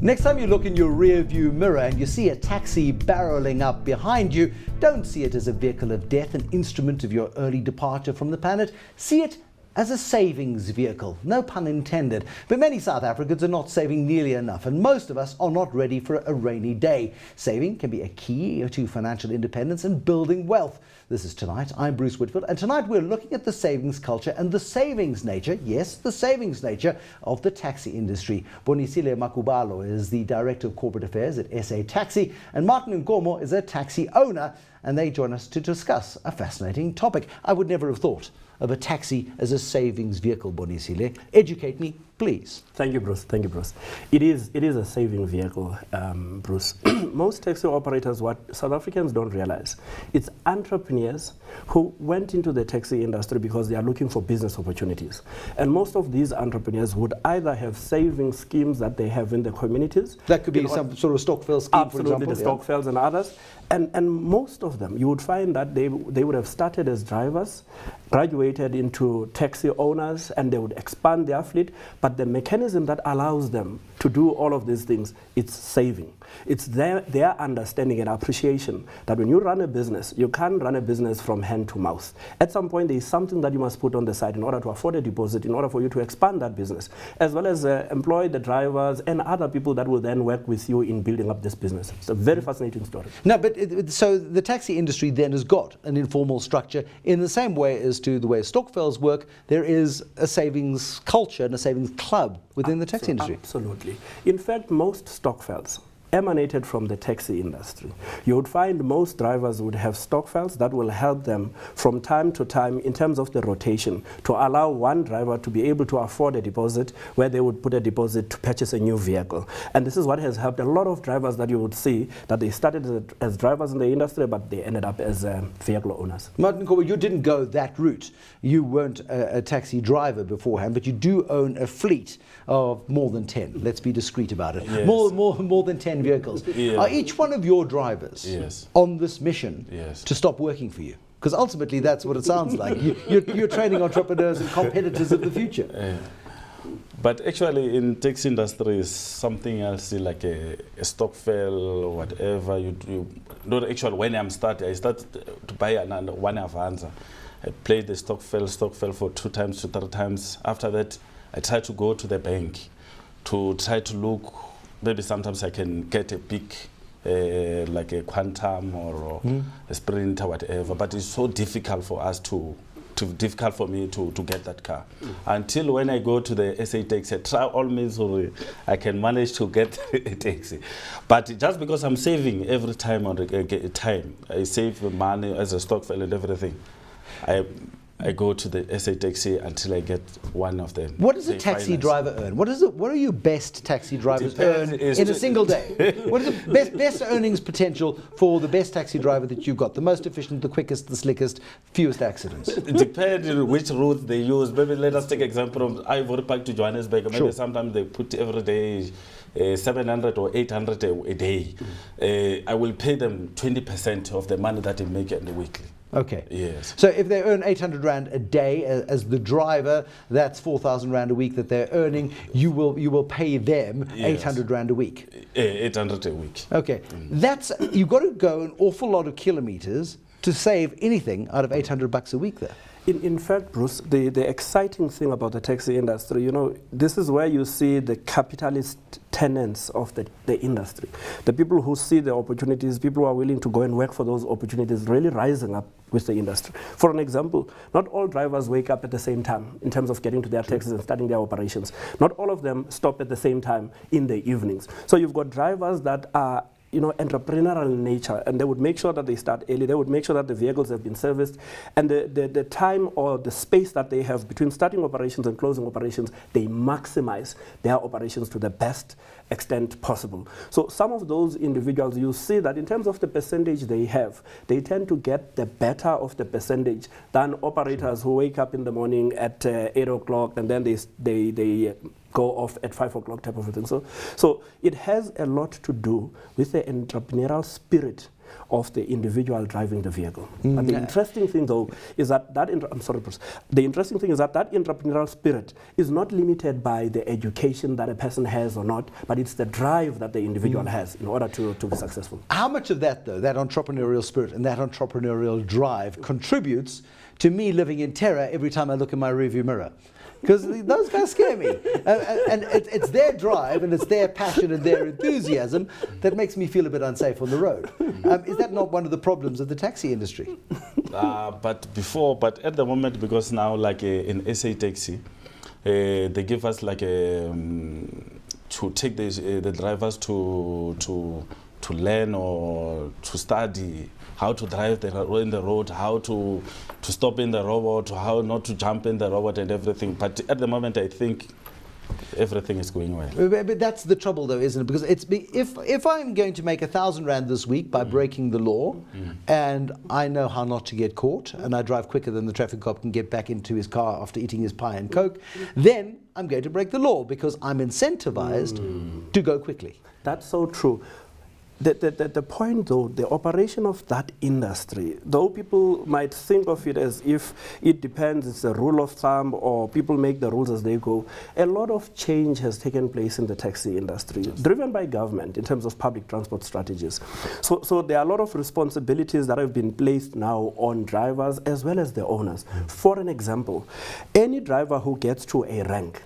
Next time you look in your rear view mirror and you see a taxi barreling up behind you, don't see it as a vehicle of death, an instrument of your early departure from the planet. See it as a savings vehicle, no pun intended. But many South Africans are not saving nearly enough, and most of us are not ready for a rainy day. Saving can be a key to financial independence and building wealth. This is Tonight. I'm Bruce Whitfield, and tonight we're looking at the savings culture and the savings nature, yes, the savings nature of the taxi industry. Bonisile Makubalo is the Director of Corporate Affairs at SA Taxi, and Martin Nkomo is a taxi owner, and they join us to discuss a fascinating topic. I would never have thought of a taxi as a savings vehicle, Bonisile. Educate me, please. Thank you, Bruce. Thank you, Bruce. It is a saving vehicle, Bruce. Most taxi operators, what South Africans don't realize, it's entrepreneurs who went into the taxi industry because they are looking for business opportunities. And most of these entrepreneurs would either have saving schemes that they have in the communities. That could be some sort of stokvel scheme, absolutely, for example. The stokvels and others. And most of them, you would find that they would have started as drivers, graduated into taxi owners, and they would expand their fleet. But the mechanism that allows them to do all of these things, it's saving. It's their understanding and appreciation that when you run a business, you can't run a business from hand to mouth. At some point, there is something that you must put on the side in order to afford a deposit, in order for you to expand that business, as well as employ the drivers and other people that will then work with you in building up this business. It's a very fascinating story. No, but so the taxi industry then has got an informal structure in the same way as to the way stokvels work. There is a savings culture and a savings club within the taxi industry. Absolutely. In fact, most stokvels emanated from the taxi industry. You would find most drivers would have stokvels that will help them from time to time in terms of the rotation to allow one driver to be able to afford a deposit where they would put a deposit to purchase a new vehicle. And this is what has helped a lot of drivers that you would see that they started as drivers in the industry, but they ended up as vehicle owners. Martin Nkomo, you didn't go that route. You weren't a taxi driver beforehand, but you do own a fleet of more than 10. Let's be discreet about it. Yes. More than 10 vehicles. Yeah. Are each one of your drivers on this mission to stop working for you? Because ultimately that's what it sounds like. You're training entrepreneurs and competitors of the future. But actually in taxi industry is something else, like a stokvel or whatever. You not actually when I started to buy one Avanza. I played the stokvel for 2 times to 3 times. After that, I tried to go to the bank to try to look. Maybe sometimes I can get a big, like a Quantum or a Sprint or whatever. But it's so difficult for us difficult for me to get that car. Until when I go to the SA Taxi, I try all means I can manage to get a taxi. But just because I'm saving every time on the time, I save money as a stokvel and everything. I go to the SA Taxi until I get one of them. What does a taxi driver earn? What are your best taxi drivers earn in a single day? What is the best earnings potential for the best taxi driver that you've got? The most efficient, the quickest, the slickest, fewest accidents? It depends on which route they use. Maybe let us take example of Ivory Park to Johannesburg. Maybe sometimes they put every day 700 or 800 a day. I will pay them 20% of the money that they make in the weekly. Okay. Yes. So if they earn 800 Rand a day as the driver, that's 4,000 Rand a week that they're earning. You will pay them 800 Rand a week. 800 a week. Okay. That's, you've got to go an awful lot of kilometers to save anything out of 800 bucks a week there. In fact, Bruce, the exciting thing about the taxi industry, this is where you see the capitalist tenants of the industry. The people who see the opportunities, people who are willing to go and work for those opportunities, really rising up with the industry. For an example, not all drivers wake up at the same time in terms of getting to their taxis and starting their operations. Not all of them stop at the same time in the evenings. So you've got drivers that are entrepreneurial in nature, and they would make sure that they start early, they would make sure that the vehicles have been serviced, and the time or the space that they have between starting operations and closing operations, they maximize their operations to the best extent possible. So some of those individuals, you see that in terms of the percentage they have, they tend to get the better of the percentage than operators who wake up in the morning at 8 o'clock and then they go off at 5 o'clock type of a thing. So it has a lot to do with the entrepreneurial spirit of the individual driving the vehicle. But the interesting thing, though, is that I'm sorry, Bruce. The interesting thing is that entrepreneurial spirit is not limited by the education that a person has or not, but it's the drive that the individual has in order to be successful. How much of that, though, that entrepreneurial spirit and that entrepreneurial drive contributes to me living in terror every time I look in my rearview mirror? Because those guys scare me. And it's their drive and it's their passion and their enthusiasm that makes me feel a bit unsafe on the road. Is that not one of the problems of the taxi industry? But at the moment, because now, like in SA Taxi, they give us like to take the drivers to learn or to study how to drive in the road, how to stop in the robot, how not to jump in the robot and everything. But at the moment, I think everything is going well. But that's the trouble, though, isn't it? Because if I'm going to make 1,000 rand this week by breaking the law, and I know how not to get caught, and I drive quicker than the traffic cop can get back into his car after eating his pie and Coke, then I'm going to break the law because I'm incentivized to go quickly. That's so true. The point, though, the operation of that industry, though people might think of it as if it depends, it's a rule of thumb, or people make the rules as they go, a lot of change has taken place in the taxi industry, driven by government in terms of public transport strategies. So there are a lot of responsibilities that have been placed now on drivers as well as the owners. For an example, any driver who gets to a rank,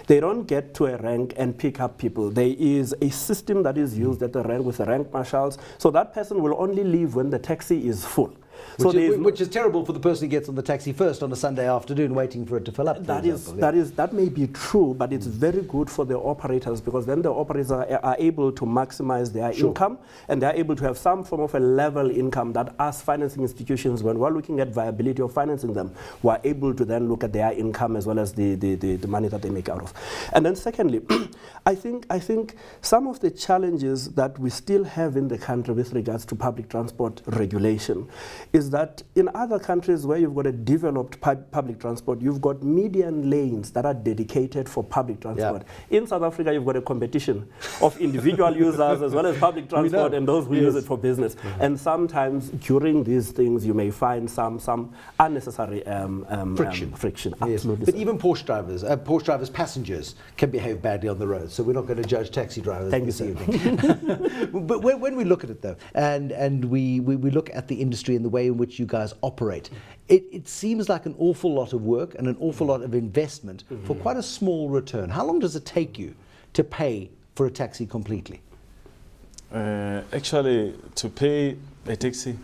they don't get to a rank and pick up people. There is a system that is used at the rank with the rank marshals, so that person will only leave when the taxi is full. Which is terrible for the person who gets on the taxi first on a Sunday afternoon waiting for it to fill up. That may be true, but it's very good for the operators, because then the operators are able to maximize their income, and they're able to have some form of a level income that us financing institutions, when we're looking at viability of financing them, we're able to then look at their income as well as the money that they make out of. And then secondly, I think some of the challenges that we still have in the country with regards to public transport regulation is that in other countries where you've got a developed public transport, you've got median lanes that are dedicated for public transport. Yeah. In South Africa, you've got a competition of individual users as well as public transport and those who use it for business. And sometimes during these things, you may find some unnecessary friction. Absolutely. But even Porsche drivers, passengers can behave badly on the road. So we're not going to judge taxi drivers this evening. But when we look at it, though, and we look at the industry and the way in which you guys operate, it seems like an awful lot of work and an awful lot of investment for quite a small return. How long does it take you to pay for a taxi completely? Actually, to pay a taxi,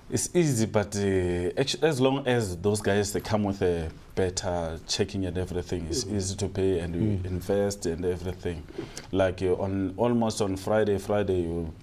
it's easy, but as long as those guys, they come with a better checking and everything, it's easy to pay, and you invest and everything. Like almost on Friday you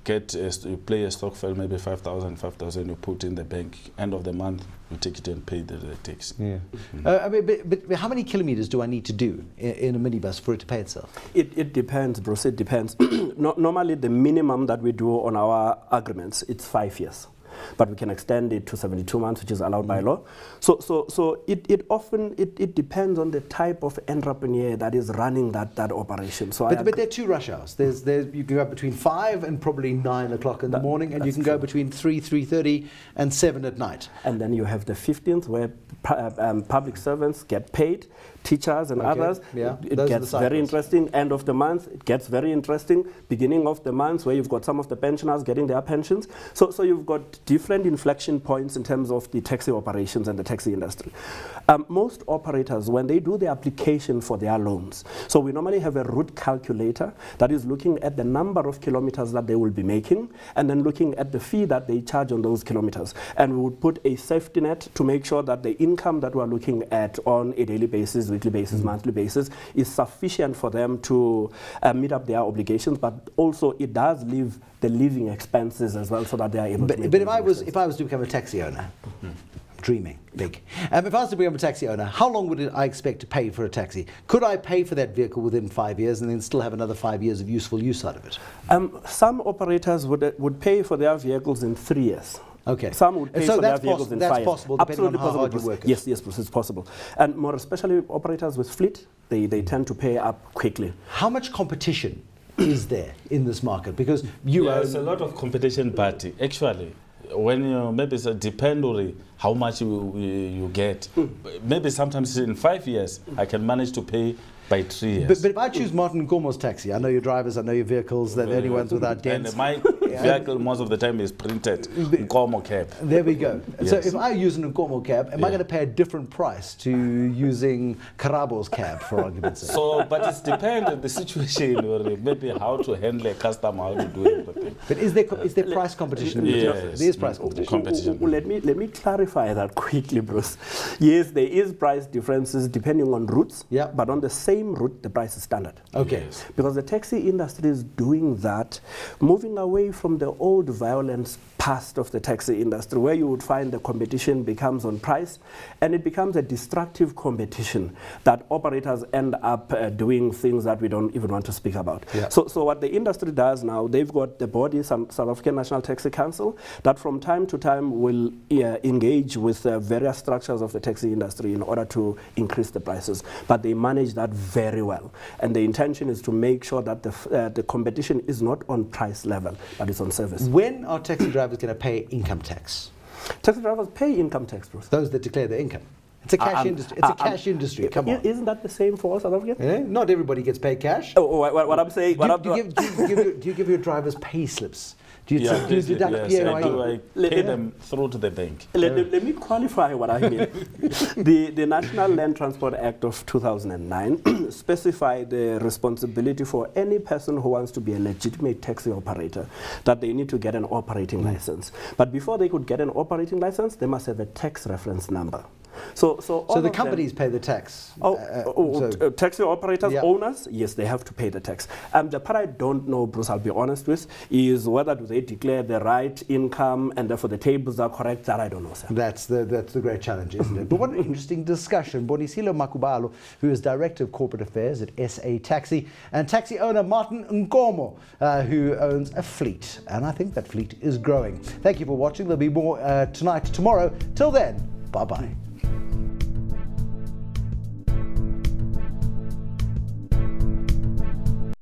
you play a stock file, maybe 5,000 you put in the bank. End of the month, you take it and pay the tax. Yeah. But how many kilometers do I need to do in a minibus for it to pay itself? It depends, Bruce. It depends. Normally, the minimum that we do on our agreements, it's 5 years. But we can extend it to 72 months, which is allowed by law. So it often depends on the type of entrepreneur that is running that operation. So but there are two rush hours. You can go between 5 and probably 9 o'clock in the morning, and you can go between 3:30 and 7 at night. And then you have the 15th where public servants get paid, teachers and others. Yeah. It gets very interesting. End of the month, it gets very interesting. Beginning of the month, where you've got some of the pensioners getting their pensions. So you've got different inflection points in terms of the taxi operations and the taxi industry. Most operators, when they do the application for their loans, so we normally have a route calculator that is looking at the number of kilometers that they will be making, and then looking at the fee that they charge on those kilometers. And we would put a safety net to make sure that the income that we're looking at on a daily basis, weekly basis, monthly basis, is sufficient for them to meet up their obligations, but also it does leave the living expenses as well, so that they are able to make. But if I was to become a taxi owner, dreaming big. If I was to become a taxi owner, how long would I expect to pay for a taxi? Could I pay for that vehicle within 5 years and then still have another 5 years of useful use out of it? Some operators would pay for their vehicles in 3 years. Okay. Some would pay for their vehicles in 5 years. That's possible, depending on how hard you work. Yes, it's possible. And more especially operators with fleet, they tend to pay up quickly. How much competition is there in this market? Because you there's a lot of competition, but actually, when you maybe it's a dependent how much you get, maybe sometimes in 5 years I can manage to pay by 3 years. But if I choose Martin Nkomo's taxi, I know your drivers, I know your vehicles, they're the only ones without dents. And my vehicle most of the time is printed Nkomo cab. There we go. Yes. So if I use an Nkomo cab, am I going to pay a different price to using Karabo's cab, for argument's sake? So, but it depends on the situation, or maybe how to handle a customer, how to do everything. But is there price competition? Yes. There is price competition. Let me clarify that quickly, Bruce. Yes, there is price differences depending on routes, Yeah. but on the same route, the price is standard. Okay. Yes. Because the taxi industry is doing that, moving away from the old violence past of the taxi industry, where you would find the competition becomes on price, and it becomes a destructive competition that operators end up doing things that we don't even want to speak about. Yeah. So what the industry does now, they've got the body, South African National Taxi Council, that from time to time will engage with various structures of the taxi industry in order to increase the prices. But they manage that very well. And the intention is to make sure that the competition is not on price level, but it's on service. When are taxi drivers going to pay income tax? Taxi drivers pay income tax, Bruce. Those that declare their income. It's a cash industry. It's a cash industry. Come on. Isn't that the same for South Africans? Eh? Not everybody gets paid cash. What I'm saying... Do you give your drivers pay slips? Do you deduct Yes, I do. I pay them through to the bank. Let me qualify what I mean. The National Land Transport Act of 2009 specified the responsibility for any person who wants to be a legitimate taxi operator, that they need to get an operating license. But before they could get an operating license, they must have a tax reference number. So the companies pay the tax. Taxi operators, owners, yes, they have to pay the tax. The part I don't know, Bruce, I'll be honest with, is whether do they declare the right income and therefore the tables are correct. That I don't know, sir. That's the great challenge, isn't it? But what an interesting discussion. Bonisile Makubalo, who is Director of Corporate Affairs at SA Taxi, and taxi owner Martin Nkomo, who owns a fleet. And I think that fleet is growing. Thank you for watching. There'll be more tonight, tomorrow. Till then, bye-bye.